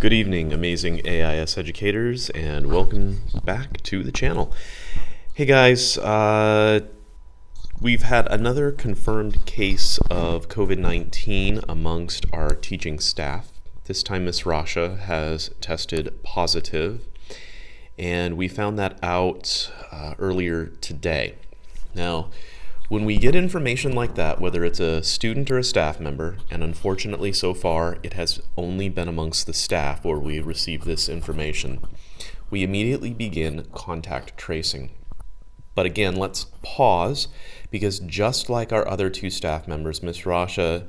Good evening, amazing AIS educators, and welcome back to the channel. Hey guys, we've had another confirmed case of COVID-19 amongst our teaching staff. This time Miss Rasha has tested positive, and we found that out earlier today. Now, when we get information like that, whether it's a student or a staff member, and unfortunately so far it has only been amongst the staff where we receive this information, we immediately begin contact tracing. But again, let's pause, because just like our other two staff members, Ms. Rasha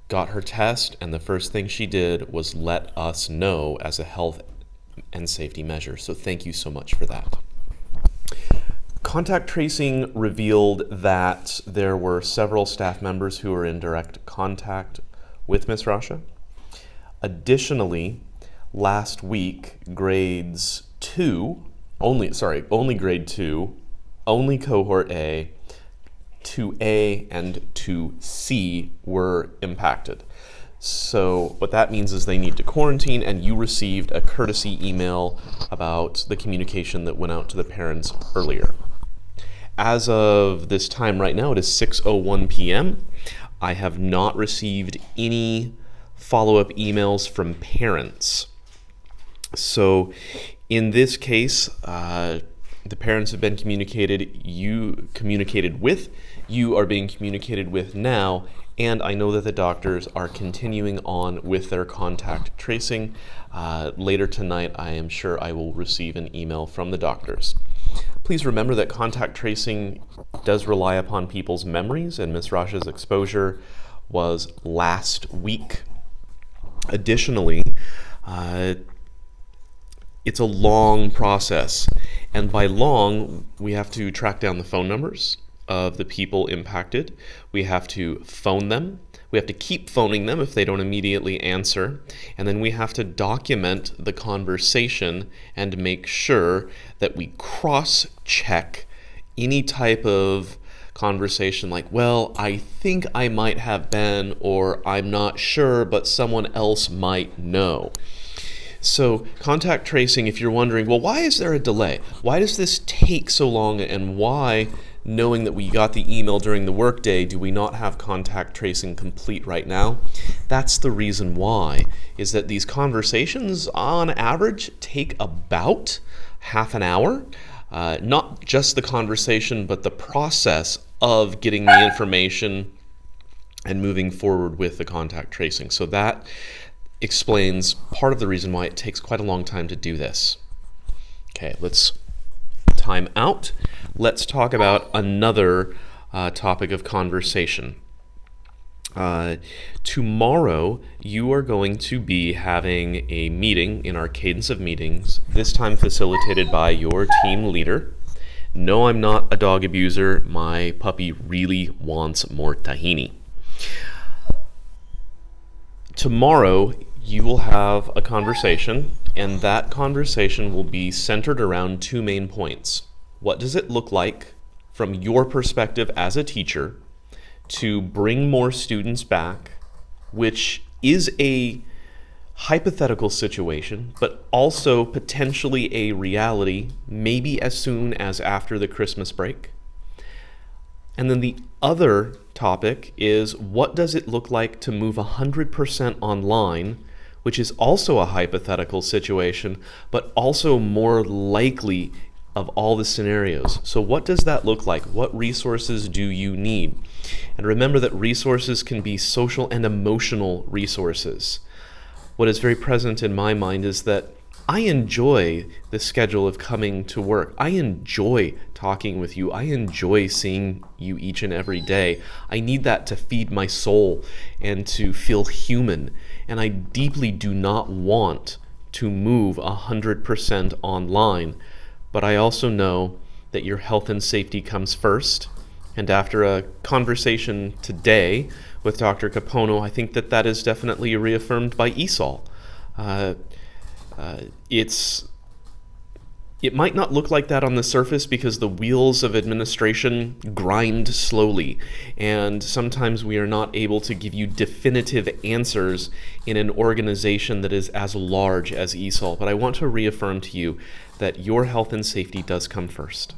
got her test, and the first thing she did was let us know as a health and safety measure. So thank you so much for that. Contact tracing revealed that there were several staff members who were in direct contact with Ms. Rasha. Additionally, last week, only grade 2, only cohort A, 2A, and 2C were impacted. So what that means is they need to quarantine, and you received a courtesy email about the communication that went out to the parents earlier. As of this time right now, it is 6:01 p.m. I have not received any follow-up emails from parents. So in this case, the parents have been communicated with, you are being communicated with now, and I know that the doctors are continuing on with their contact tracing. Later tonight, I am sure I will receive an email from the doctors. Please remember that contact tracing does rely upon people's memories, and Ms. Rasha's exposure was last week. Additionally, it's a long process, and by long, we have to track down the phone numbers of the people impacted. We have to phone them. We have to keep phoning them if they don't immediately answer. And then we have to document the conversation and make sure that we cross-check any type of conversation like, well, I think I might have been, or I'm not sure, but someone else might know. So contact tracing, if you're wondering, well, why is there a delay? Why does this take so long, and why, knowing that we got the email during the workday, do we not have contact tracing complete right now? That's the reason why, is that these conversations on average take about half an hour. Not just the conversation, but the process of getting the information and moving forward with the contact tracing. So that explains part of the reason why it takes quite a long time to do this. Okay, let's time out. Let's talk about another topic of conversation. Tomorrow, you are going to be having a meeting in our cadence of meetings, this time facilitated by your team leader. No, I'm not a dog abuser. My puppy really wants more tahini. Tomorrow, you will have a conversation, and that conversation will be centered around two main points. What does it look like from your perspective as a teacher to bring more students back, which is a hypothetical situation, but also potentially a reality, maybe as soon as after the Christmas break? And then the other topic is, what does it look like to move 100% online, which is also a hypothetical situation, but also more likely of all the scenarios. So what does that look like? What resources do you need? And remember that resources can be social and emotional resources. What is very present in my mind is that I enjoy the schedule of coming to work. I enjoy talking with you. I enjoy seeing you each and every day. I need that to feed my soul and to feel human. And I deeply do not want to move 100% online. But I also know that your health and safety comes first. And after a conversation today with Dr. Capono, I think that that is definitely reaffirmed by ESOL. It's It might not look like that on the surface because the wheels of administration grind slowly, and sometimes we are not able to give you definitive answers in an organization that is as large as ESOL. But I want to reaffirm to you that your health and safety does come first.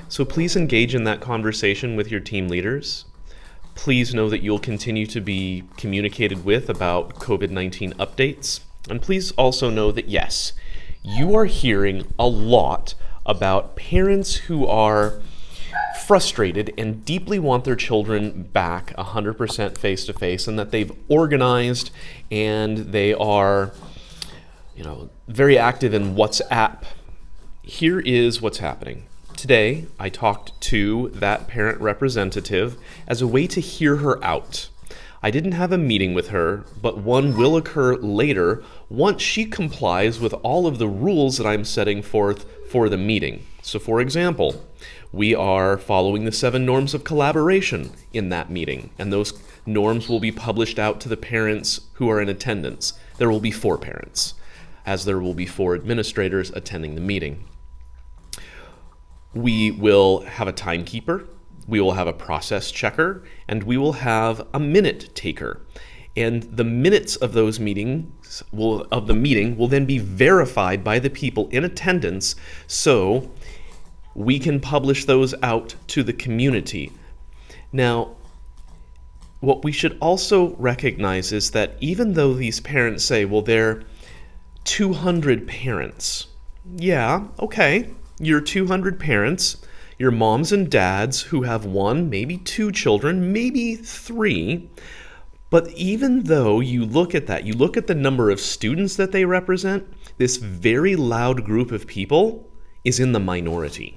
So please engage in that conversation with your team leaders. Please know that you'll continue to be communicated with about COVID-19 updates. And please also know that, yes, you are hearing a lot about parents who are frustrated and deeply want their children back 100% face-to-face, and that they've organized and they are, very active in WhatsApp. Here is what's happening. Today, I talked to that parent representative as a way to hear her out. I didn't have a meeting with her, but one will occur later once she complies with all of the rules that I'm setting forth for the meeting. So for example, we are following the 7 norms of collaboration in that meeting, and those norms will be published out to the parents who are in attendance. There will be 4 parents, as there will be 4 administrators attending the meeting. We will have a timekeeper, we will have a process checker, and we will have a minute taker. And the minutes of those meetings of the meeting will then be verified by the people in attendance, so we can publish those out to the community. Now, what we should also recognize is that even though these parents say, well, they're 200 parents. Yeah, okay, you're 200 parents. Your moms and dads who have 1, maybe 2 children, maybe 3. But even though you look at that, you look at the number of students that they represent, this very loud group of people is in the minority.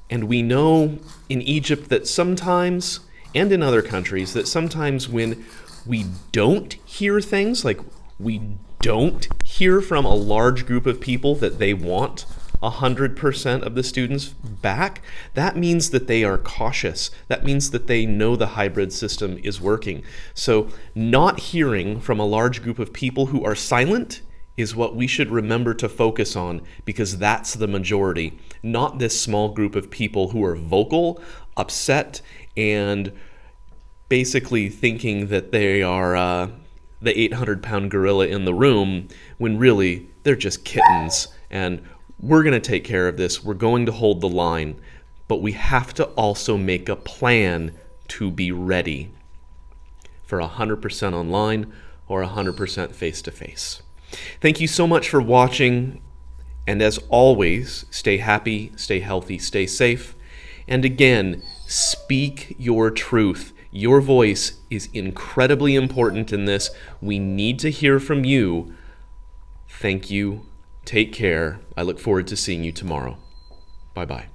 And we know in Egypt that sometimes, and in other countries, that sometimes when we don't hear things, like we don't hear from a large group of people that they want 100% of the students back, that means that they are cautious. That means that they know the hybrid system is working. So not hearing from a large group of people who are silent is what we should remember to focus on, because that's the majority, not this small group of people who are vocal, upset, and basically thinking that they are the 800-pound gorilla in the room, when really they're just kittens. And we're going to take care of this. We're going to hold the line. But we have to also make a plan to be ready for 100% online or 100% face-to-face. Thank you so much for watching. And as always, stay happy, stay healthy, stay safe. And again, speak your truth. Your voice is incredibly important in this. We need to hear from you. Thank you. Take care. I look forward to seeing you tomorrow. Bye-bye.